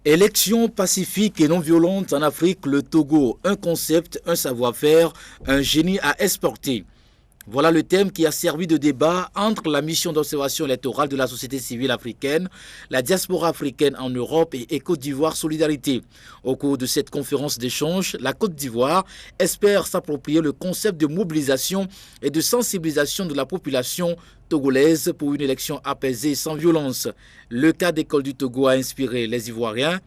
Élections pacifiques et non violentes en Afrique, le Togo, un concept, un savoir-faire, un génie à exporter. Voilà le thème qui a servi de débat entre la mission d'observation électorale de la société civile africaine, la diaspora africaine en Europe et Côte d'Ivoire Solidarité. Au cours de cette conférence d'échange, la Côte d'Ivoire espère s'approprier le concept de mobilisation et de sensibilisation de la population togolaise pour une élection apaisée et sans violence. Le cas d'école du Togo a inspiré les Ivoiriens.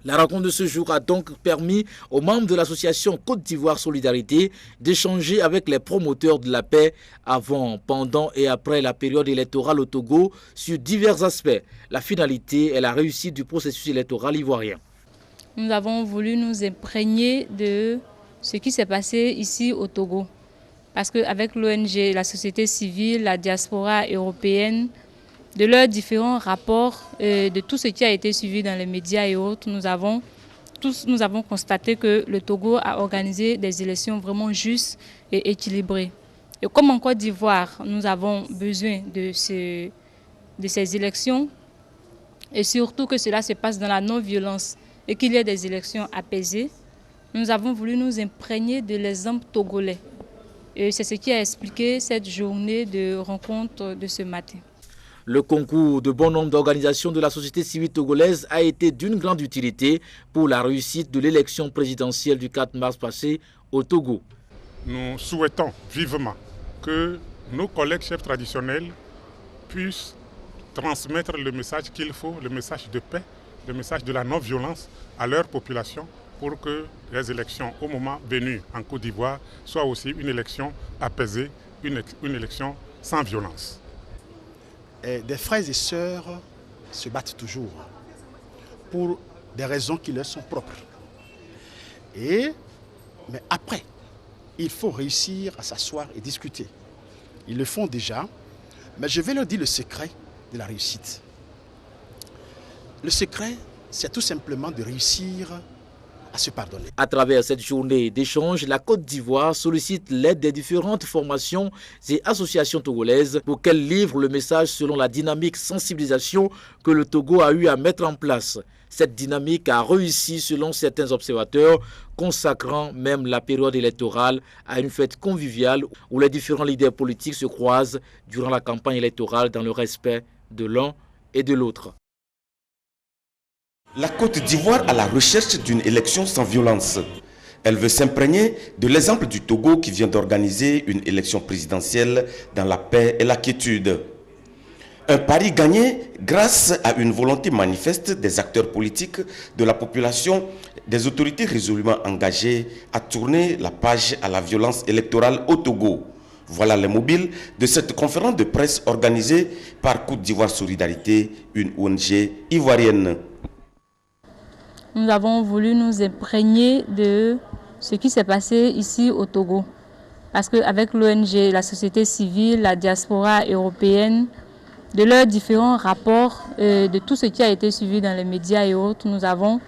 La rencontre de ce jour a donc permis aux membres de l'association Côte d'Ivoire Solidarité d'échanger avec les promoteurs de la paix avant, pendant et après la période électorale au Togo sur divers aspects, la finalité et la réussite du processus électoral ivoirien. Nous avons voulu nous imprégner de ce qui s'est passé ici au Togo. Parce qu'avec l'ONG, la société civile, la diaspora européenne, de leurs différents rapports, de tout ce qui a été suivi dans les médias et autres, nous avons constaté que le Togo a organisé des élections vraiment justes et équilibrées. Et comme en Côte d'Ivoire, nous avons besoin de ces élections et surtout que cela se passe dans la non-violence et qu'il y ait des élections apaisées, nous avons voulu nous imprégner de l'exemple togolais. Et c'est ce qui a expliqué cette journée de rencontre de ce matin. Le concours de bon nombre d'organisations de la société civile togolaise a été d'une grande utilité pour la réussite de l'élection présidentielle du 4 mars passé au Togo. Nous souhaitons vivement que nos collègues chefs traditionnels puissent transmettre le message qu'il faut, le message de paix, le message de la non-violence à leur population pour que les élections au moment venu en Côte d'Ivoire soient aussi une élection apaisée, une élection sans violence. Des frères et sœurs se battent toujours pour des raisons qui leur sont propres. Mais après, il faut réussir à s'asseoir et discuter. Ils le font déjà, mais je vais leur dire le secret de la réussite. Le secret, c'est tout simplement de réussir à se pardonner. À travers cette journée d'échange, la Côte d'Ivoire sollicite l'aide des différentes formations et associations togolaises pour qu'elles livrent le message selon la dynamique sensibilisation que le Togo a eu à mettre en place. Cette dynamique a réussi selon certains observateurs, consacrant même la période électorale à une fête conviviale où les différents leaders politiques se croisent durant la campagne électorale dans le respect de l'un et de l'autre. La Côte d'Ivoire à la recherche d'une élection sans violence. Elle veut s'imprégner de l'exemple du Togo qui vient d'organiser une élection présidentielle dans la paix et la quiétude. Un pari gagné grâce à une volonté manifeste des acteurs politiques, de la population, des autorités résolument engagées à tourner la page à la violence électorale au Togo. Voilà les mobiles de cette conférence de presse organisée par Côte d'Ivoire Solidarité, une ONG ivoirienne. Nous avons voulu nous imprégner de ce qui s'est passé ici au Togo. Parce qu'avec l'ONG, la société civile, la diaspora européenne, de leurs différents rapports, de tout ce qui a été suivi dans les médias et autres, nous avons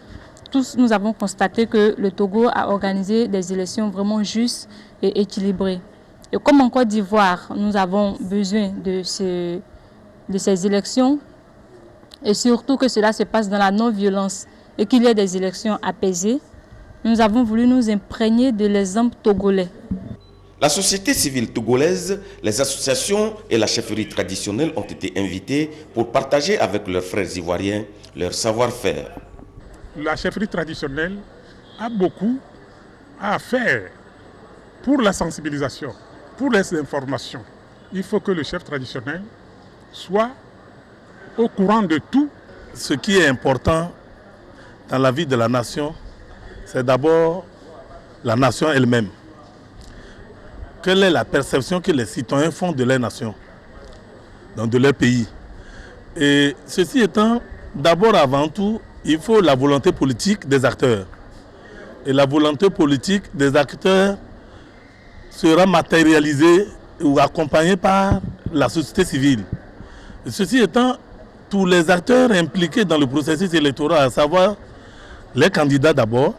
constaté que le Togo a organisé des élections vraiment justes et équilibrées. Et comme en Côte d'Ivoire, nous avons besoin de ces élections et surtout que cela se passe dans la non-violence et qu'il y ait des élections apaisées, nous avons voulu nous imprégner de l'exemple togolais. La société civile togolaise, les associations et la chefferie traditionnelle ont été invités pour partager avec leurs frères ivoiriens leur savoir-faire. La chefferie traditionnelle a beaucoup à faire pour la sensibilisation, pour les informations. Il faut que le chef traditionnel soit au courant de tout. Ce qui est important dans la vie de la nation, c'est d'abord la nation elle-même. Quelle est la perception que les citoyens font de leur nation, donc de leur pays? Et ceci étant, d'abord avant tout, il faut la volonté politique des acteurs. Et la volonté politique des acteurs sera matérialisée ou accompagnée par la société civile. Et ceci étant, tous les acteurs impliqués dans le processus électoral, à savoir les candidats d'abord,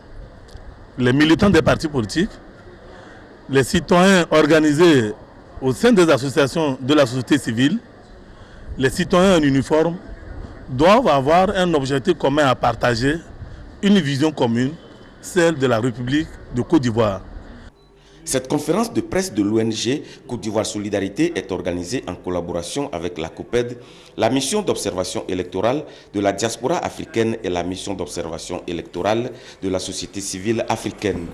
les militants des partis politiques, les citoyens organisés au sein des associations de la société civile, les citoyens en uniforme, doivent avoir un objectif commun à partager, une vision commune, celle de la République de Côte d'Ivoire. Cette conférence de presse de l'ONG Côte d'Ivoire Solidarité est organisée en collaboration avec la COPED, la mission d'observation électorale de la diaspora africaine et la mission d'observation électorale de la société civile africaine.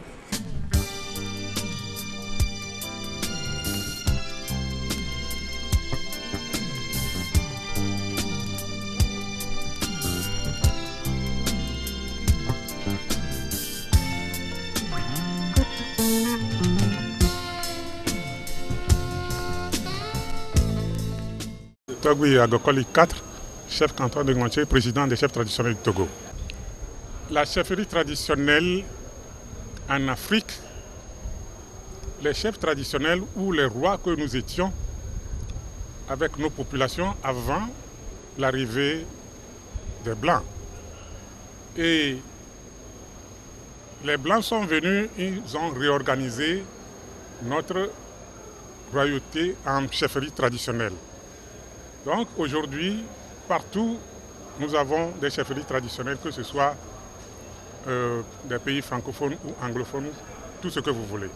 Togui Agokoli 4, chef canton de Guanché, président des chefs traditionnels du Togo. La chefferie traditionnelle en Afrique, les chefs traditionnels ou les rois que nous étions avec nos populations avant l'arrivée des Blancs. Et les Blancs sont venus, ils ont réorganisé notre royauté en chefferie traditionnelle. Donc aujourd'hui, partout, nous avons des chefferies traditionnelles, que ce soit des pays francophones ou anglophones, tout ce que vous voulez.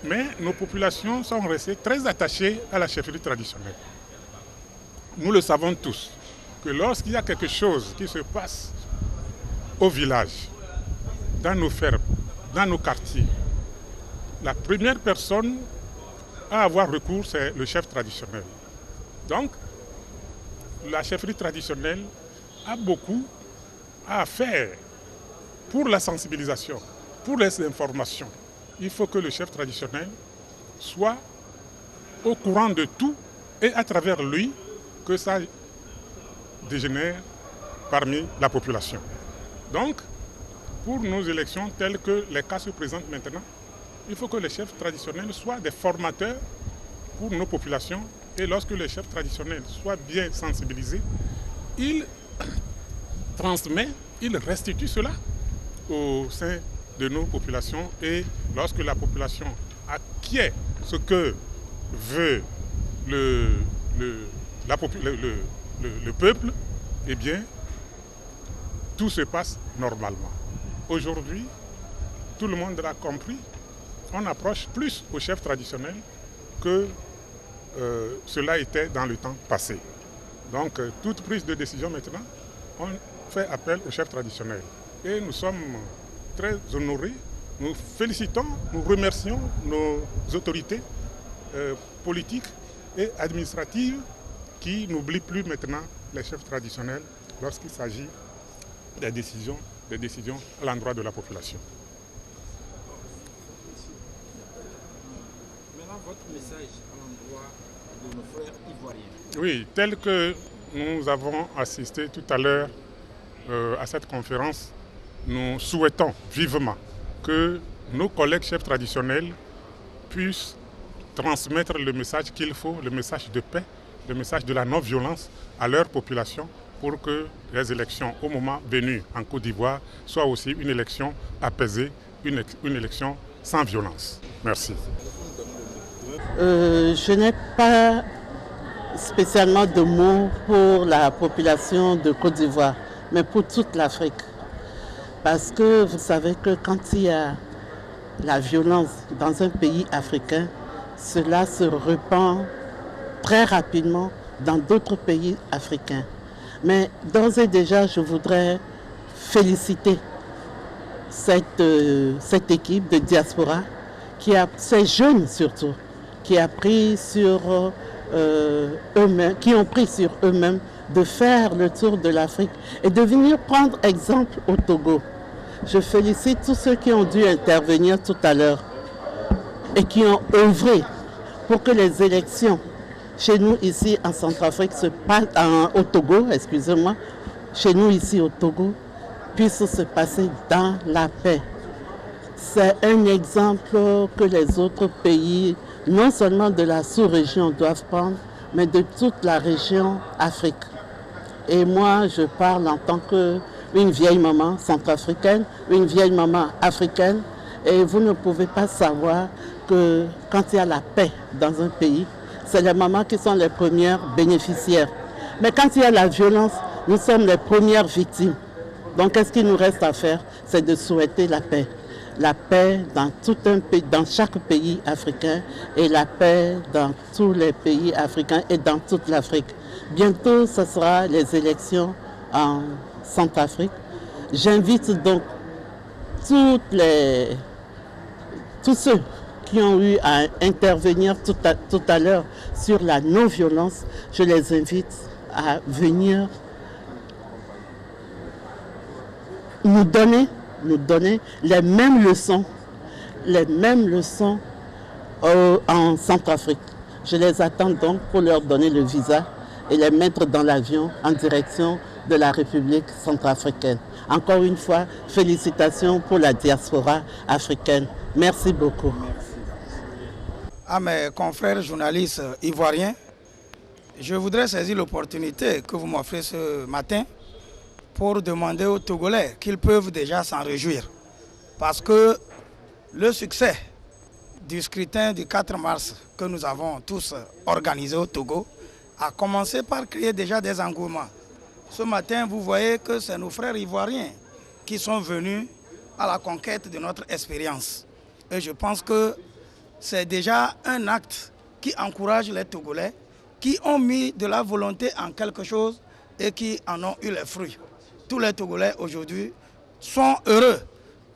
Mais nos populations sont restées très attachées à la chefferie traditionnelle. Nous le savons tous, que lorsqu'il y a quelque chose qui se passe au village, dans nos fermes, dans nos quartiers, la première personne à avoir recours, c'est le chef traditionnel. Donc, la chefferie traditionnelle a beaucoup à faire pour la sensibilisation, pour les informations. Il faut que le chef traditionnel soit au courant de tout et à travers lui que ça dégénère parmi la population. Donc, pour nos élections telles que les cas se présentent maintenant, il faut que les chefs traditionnels soient des formateurs pour nos populations. Et lorsque les chefs traditionnels soient bien sensibilisés, ils transmettent, ils restituent cela au sein de nos populations. Et lorsque la population acquiert ce que veut le peuple, eh bien, tout se passe normalement. Aujourd'hui, tout le monde l'a compris, on approche plus aux chefs traditionnels que cela était dans le temps passé. Donc, toute prise de décision maintenant, on fait appel aux chefs traditionnels. Et nous sommes très honorés, nous félicitons, nous remercions nos autorités politiques et administratives qui n'oublient plus maintenant les chefs traditionnels lorsqu'il s'agit des décisions à l'endroit de la population. Maintenant, votre message à l'endroit de nos frères ivoiriens. Oui, tel que nous avons assisté tout à l'heure à cette conférence, nous souhaitons vivement que nos collègues chefs traditionnels puissent transmettre le message qu'il faut, le message de paix, le message de la non-violence à leur population pour que les élections au moment venu en Côte d'Ivoire soient aussi une élection apaisée, une élection sans violence. Merci. Je n'ai pas spécialement de mots pour la population de Côte d'Ivoire, mais pour toute l'Afrique. Parce que vous savez que quand il y a la violence dans un pays africain, cela se répand très rapidement dans d'autres pays africains. Mais d'ores et déjà, je voudrais féliciter cette équipe de diaspora, ces jeunes surtout, qui ont pris sur eux-mêmes de faire le tour de l'Afrique et de venir prendre exemple au Togo. Je félicite tous ceux qui ont dû intervenir tout à l'heure et qui ont œuvré pour que les élections chez nous ici en Centrafrique au Togo, excusez-moi, chez nous ici au Togo, puissent se passer dans la paix. C'est un exemple que les autres pays, non seulement de la sous-région, doivent prendre, mais de toute la région Afrique. Et moi, je parle en tant qu'une vieille maman centrafricaine, une vieille maman africaine, et vous ne pouvez pas savoir que quand il y a la paix dans un pays, c'est les mamans qui sont les premières bénéficiaires. Mais quand il y a la violence, nous sommes les premières victimes. Donc qu'est-ce qu'il nous reste à faire? C'est de souhaiter la paix. La paix dans tout un pays, dans chaque pays africain, et la paix dans tous les pays africains et dans toute l'Afrique. Bientôt, ce sera les élections en Centrafrique. J'invite donc tous ceux qui ont eu à intervenir tout à l'heure sur la non-violence, je les invite à venir nous donner les mêmes leçons en Centrafrique. Je les attends donc pour leur donner le visa et les mettre dans l'avion en direction de la République centrafricaine. Encore une fois, félicitations pour la diaspora africaine. Merci beaucoup. À mes confrères journalistes ivoiriens, je voudrais saisir l'opportunité que vous m'offrez ce matin pour demander aux Togolais qu'ils peuvent déjà s'en réjouir. Parce que le succès du scrutin du 4 mars que nous avons tous organisé au Togo a commencé par créer déjà des engouements. Ce matin, vous voyez que c'est nos frères ivoiriens qui sont venus à la conquête de notre expérience. Et je pense que c'est déjà un acte qui encourage les Togolais qui ont mis de la volonté en quelque chose et qui en ont eu les fruits. Tous les Togolais aujourd'hui sont heureux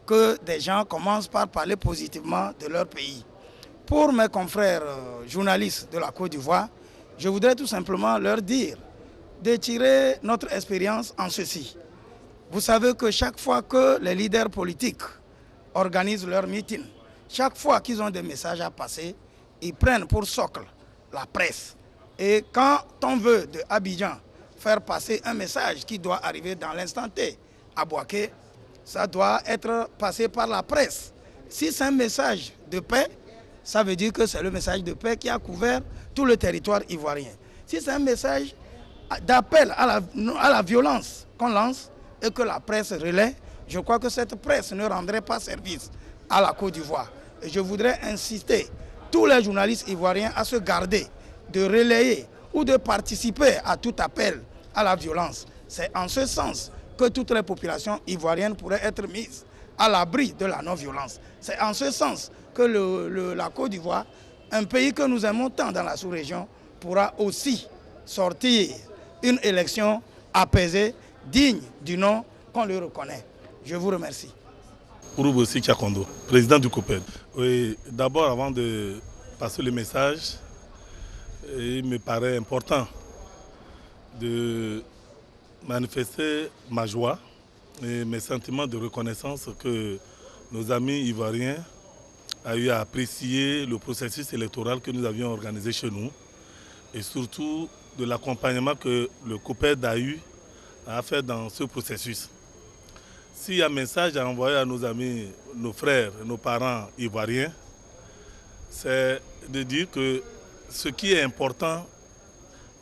que des gens commencent par parler positivement de leur pays. Pour mes confrères journalistes de la Côte d'Ivoire, je voudrais tout simplement leur dire de tirer notre expérience en ceci. Vous savez que chaque fois que les leaders politiques organisent leur meeting, chaque fois qu'ils ont des messages à passer, ils prennent pour socle la presse. Et quand on veut de Abidjan faire passer un message qui doit arriver dans l'instant T à Bouaké, ça doit être passé par la presse. Si c'est un message de paix, ça veut dire que c'est le message de paix qui a couvert tout le territoire ivoirien. Si c'est un message d'appel à la violence qu'on lance et que la presse relaie, je crois que cette presse ne rendrait pas service à la Côte d'Ivoire. Et je voudrais inciter tous les journalistes ivoiriens à se garder de relayer ou de participer à tout appel à la violence. C'est en ce sens que toutes les populations ivoiriennes pourraient être mises à l'abri de la non-violence. C'est en ce sens que la Côte d'Ivoire, un pays que nous aimons tant dans la sous-région, pourra aussi sortir une élection apaisée, digne du nom qu'on lui reconnaît. Je vous remercie. Urubossi Chakondo, président du COPED. Oui, d'abord, avant de passer le message, il me paraît important de manifester ma joie et mes sentiments de reconnaissance que nos amis ivoiriens ont eu à apprécier le processus électoral que nous avions organisé chez nous et surtout de l'accompagnement que le COPED a eu à faire dans ce processus. S'il y a un message à envoyer à nos amis, nos frères, nos parents ivoiriens, c'est de dire que ce qui est important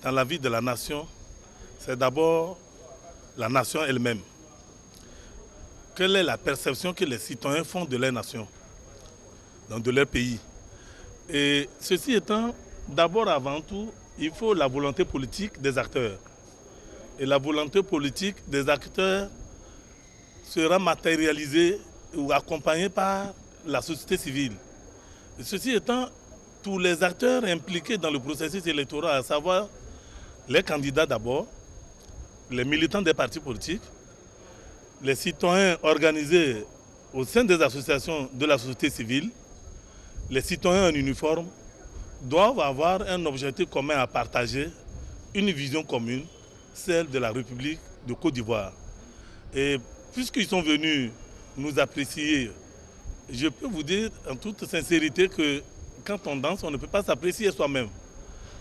dans la vie de la nation, c'est d'abord la nation elle-même. Quelle est la perception que les citoyens font de leur nation, donc de leur pays? Et ceci étant, d'abord avant tout, il faut la volonté politique des acteurs. Et la volonté politique des acteurs sera matérialisée ou accompagnée par la société civile. Et ceci étant, tous les acteurs impliqués dans le processus électoral, à savoir les candidats d'abord, les militants des partis politiques, les citoyens organisés au sein des associations de la société civile, les citoyens en uniforme, doivent avoir un objectif commun à partager, une vision commune, celle de la République de Côte d'Ivoire. Et puisqu'ils sont venus nous apprécier, je peux vous dire en toute sincérité que quand on danse, on ne peut pas s'apprécier soi-même.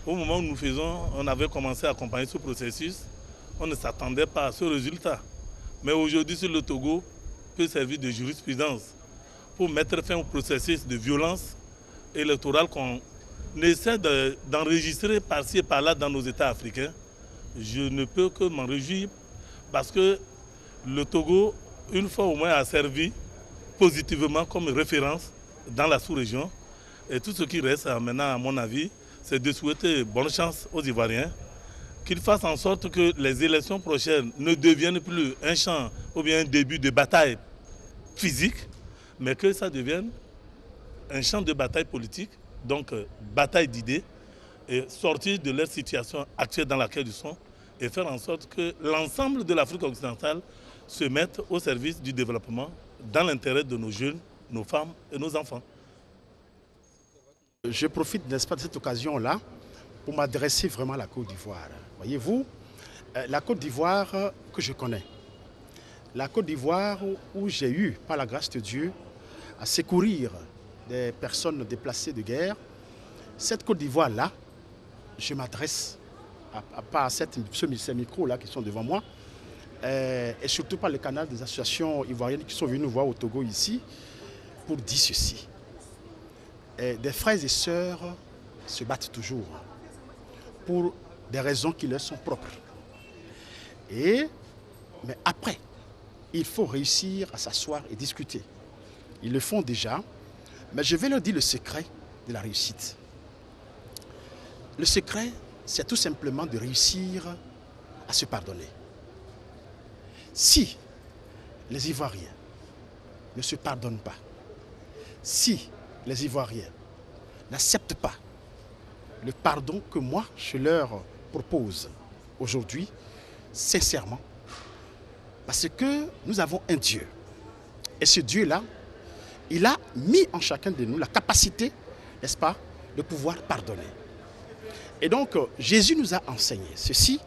Au moment où on avait commencé à accompagner ce processus, on ne s'attendait pas à ce résultat. Mais aujourd'hui, sur le Togo peut servir de jurisprudence pour mettre fin au processus de violence électorale qu'on essaie d'enregistrer par-ci et par-là dans nos États africains. Je ne peux que m'en réjouir parce que le Togo, une fois au moins, a servi positivement comme référence dans la sous-région. Et tout ce qui reste maintenant, à mon avis, c'est de souhaiter bonne chance aux Ivoiriens qu'il fasse en sorte que les élections prochaines ne deviennent plus un champ ou bien un début de bataille physique, mais que ça devienne un champ de bataille politique, donc bataille d'idées, et sortir de leur situation actuelle dans laquelle ils sont et faire en sorte que l'ensemble de l'Afrique occidentale se mette au service du développement dans l'intérêt de nos jeunes, nos femmes et nos enfants. Je profite, n'est-ce pas, de cette occasion-là pour m'adresser vraiment à la Côte d'Ivoire. Voyez-vous, la Côte d'Ivoire que je connais, la Côte d'Ivoire où j'ai eu, par la grâce de Dieu, à secourir des personnes déplacées de guerre, cette Côte d'Ivoire-là, je m'adresse à ces micros-là qui sont devant moi, et surtout par le canal des associations ivoiriennes qui sont venues nous voir au Togo ici, pour dire ceci. Des frères et sœurs se battent toujours pour des raisons qui leur sont propres. Mais après, il faut réussir à s'asseoir et discuter. Ils le font déjà, mais je vais leur dire le secret de la réussite. Le secret, c'est tout simplement de réussir à se pardonner. Si les Ivoiriens ne se pardonnent pas, si les Ivoiriens n'acceptent pas le pardon que moi je leur propose aujourd'hui, sincèrement, parce que nous avons un Dieu. Et ce Dieu-là, il a mis en chacun de nous la capacité, n'est-ce pas, de pouvoir pardonner. Et donc, Jésus nous a enseigné ceci,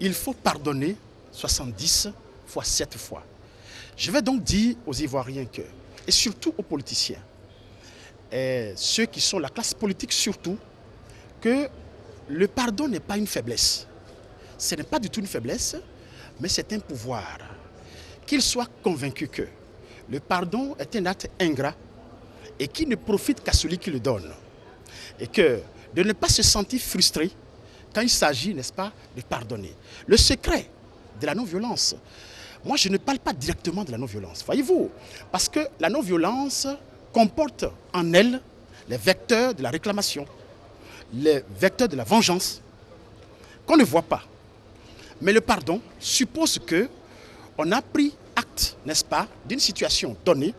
il faut pardonner 70 fois 7 fois. Je vais donc dire aux Ivoiriens que, et surtout aux politiciens, et ceux qui sont la classe politique surtout, que le pardon n'est pas une faiblesse. Ce n'est pas du tout une faiblesse, mais c'est un pouvoir. Qu'ils soient convaincus que le pardon est un acte ingrat et qui ne profite qu'à celui qui le donne. Et que de ne pas se sentir frustré quand il s'agit, n'est-ce pas, de pardonner. Le secret de la non-violence, moi je ne parle pas directement de la non-violence, voyez-vous, parce que la non-violence comporte en elle les vecteurs de la réclamation, les vecteurs de la vengeance, qu'on ne voit pas. Mais le pardon suppose qu'on a pris acte, n'est-ce pas, d'une situation donnée,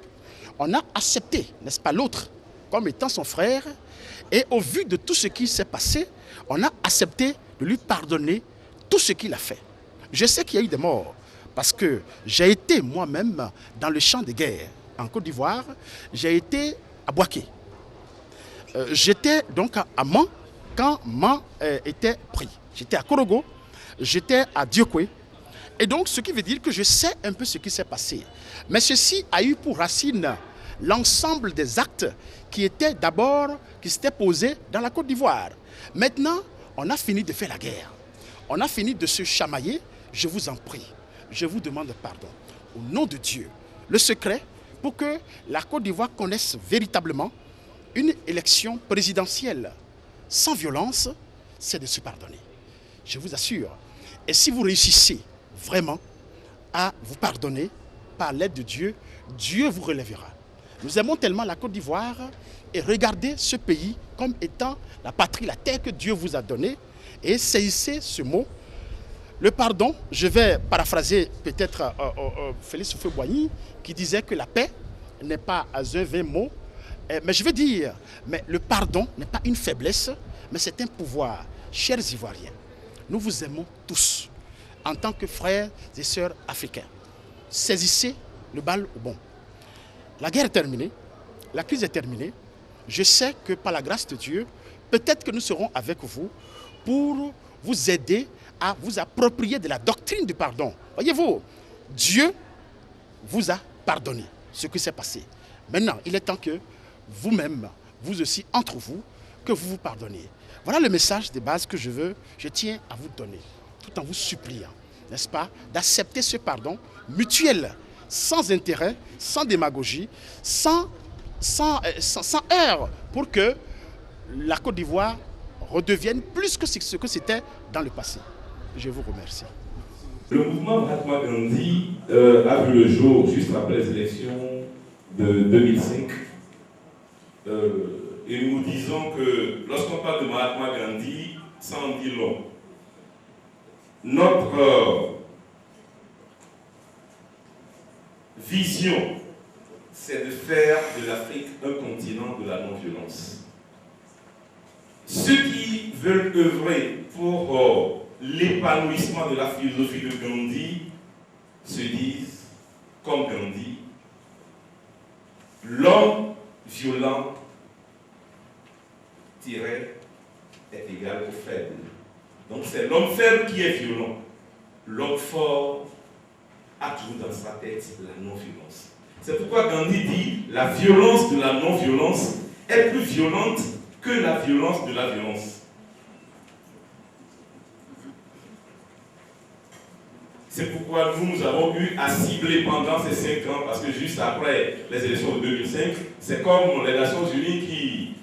on a accepté, n'est-ce pas, l'autre comme étant son frère, et au vu de tout ce qui s'est passé, on a accepté de lui pardonner tout ce qu'il a fait. Je sais qu'il y a eu des morts, parce que j'ai été moi-même dans le champ de guerre en Côte d'Ivoire, j'ai été à Boaké. J'étais donc à Mans quand Mans était pris. J'étais à Korogo, j'étais à Diokwe. Et donc, ce qui veut dire que je sais un peu ce qui s'est passé. Mais ceci a eu pour racine l'ensemble des actes qui s'étaient posés dans la Côte d'Ivoire. Maintenant, on a fini de faire la guerre. On a fini de se chamailler. Je vous en prie, je vous demande pardon. Au nom de Dieu, le secret pour que la Côte d'Ivoire connaisse véritablement une élection présidentielle sans violence, c'est de se pardonner. Je vous assure. Et si vous réussissez vraiment à vous pardonner par l'aide de Dieu, Dieu vous relèvera. Nous aimons tellement la Côte d'Ivoire et regardez ce pays comme étant la patrie, la terre que Dieu vous a donnée, et saisissez ce mot. Le pardon, je vais paraphraser peut-être Félix Houphouët-Boigny qui disait que la paix n'est pas un vain mot, mais je veux dire, mais le pardon n'est pas une faiblesse, mais c'est un pouvoir. Chers Ivoiriens, nous vous aimons tous en tant que frères et sœurs africains. Saisissez le bal au bon. La guerre est terminée, la crise est terminée. Je sais que par la grâce de Dieu, peut-être que nous serons avec vous pour vous aider à vous approprier de la doctrine du pardon. Voyez-vous, Dieu vous a pardonné ce qui s'est passé. Maintenant, il est temps que vous-même, vous aussi, entre vous, que vous vous pardonniez. Voilà le message de base que je tiens à vous donner, tout en vous suppliant, n'est-ce pas, d'accepter ce pardon mutuel, sans intérêt, sans démagogie, sans heurts, pour que la Côte d'Ivoire redevienne plus que ce que c'était dans le passé. Je vous remercie. Le mouvement Mahatma Gandhi a vu le jour juste après les élections de 2005. Et nous disons que lorsqu'on parle de Mahatma Gandhi, ça en dit long. notre vision, c'est de faire de l'Afrique un continent de la non-violence. Ceux qui veulent œuvrer pour l'épanouissement de la philosophie de Gandhi se disent, comme Gandhi, l'homme violent est égal au faible. Donc c'est l'homme faible qui est violent. L'homme fort a toujours dans sa tête la non-violence. C'est pourquoi Gandhi dit la violence de la non-violence est plus violente que la violence de la violence. C'est pourquoi nous avons eu à cibler pendant ces 5 ans, parce que juste après les élections de 2005, c'est comme les Nations Unies qui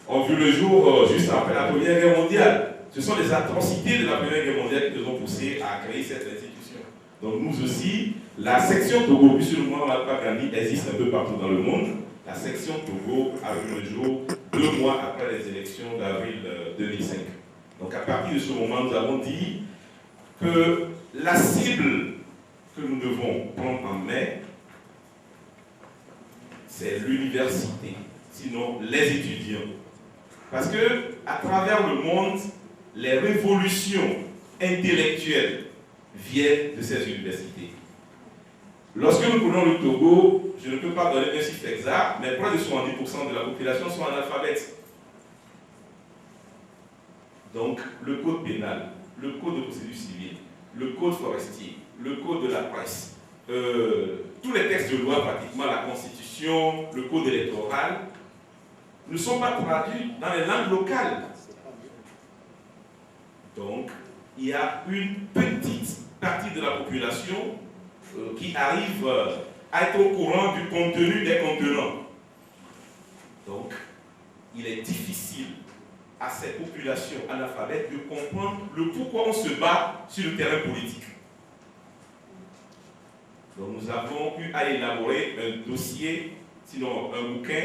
ont vu le jour juste après la Première Guerre mondiale. Ce sont les atrocités de la Première Guerre mondiale qui nous ont poussés à créer cette institution. Donc nous aussi, la section Togo, puisque le mouvement Mahatma Gandhi existe un peu partout dans le monde, la section Togo a vu le jour 2 mois après les élections d'avril 2005. Donc à partir de ce moment, nous avons dit que la cible que nous devons prendre en main, c'est l'université, sinon les étudiants. Parce que à travers le monde, les révolutions intellectuelles viennent de ces universités. Lorsque nous prenons le Togo, je ne peux pas donner un chiffre exact, mais près de 70% de la population sont analphabètes. Donc le code pénal, le code de procédure civile, le code forestier, le code de la presse, tous les textes de loi pratiquement, la constitution, le code électoral, ne sont pas traduits dans les langues locales. Donc, il y a une petite partie de la population qui arrive à être au courant du contenu des contenants. Donc, il est difficile à ces populations analphabètes de comprendre le pourquoi on se bat sur le terrain politique. Donc nous avons eu à élaborer un dossier, sinon un bouquin,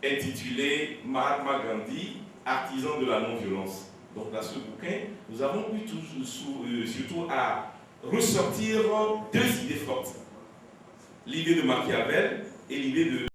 intitulé Mahatma Gandhi, artisan de la non-violence. Donc dans ce bouquin, nous avons eu surtout à ressortir 2 idées fortes. L'idée de Machiavel et l'idée de